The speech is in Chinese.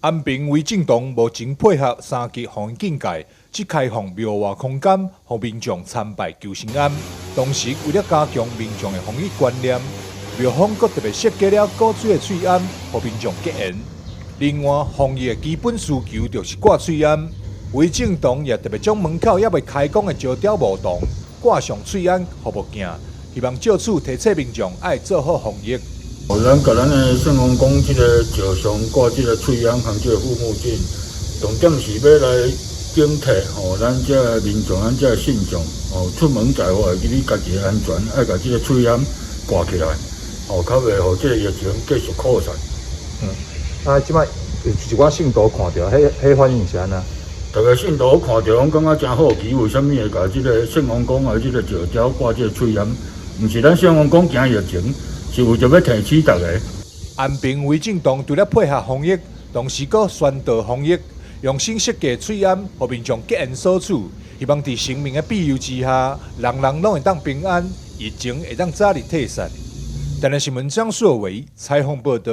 安平违禁洞目前配合三级防疫警戒，即开放庙外空间，让民众参拜求心安。同时，为了加强民众的防疫观念，庙方阁特别设计了古水的喙罨，让民众结缘。另外，防疫的基本需求就是挂喙罨。违禁洞也特别将门口还未开工的石雕木洞挂上喙罨，互物件，希望借此提醒民众爱做好防疫。咱甲咱的圣王宫这个石上挂这个喙罨和这个护目镜，重点是要来警惕咱这民众、咱这信众出门在外，记你家己的安全，爱把这个喙罨挂起来，较袂互这个疫情继续扩散。即摆有一寡信徒看到，迄反应是安那？大家信徒看到，讲感觉真好奇，为什么会把这个圣王宫这个石雕挂这个喙罨？毋是咱圣王宫惊疫情。是为着要提醒大家，安平违禁洞除了配合防疫，同时阁宣导防疫，用心设计喙罨，互民众结缘所处，希望伫生命的庇佑之下，人人拢会当平安，疫情会当早日退散。台南新闻张硕伟采访报道。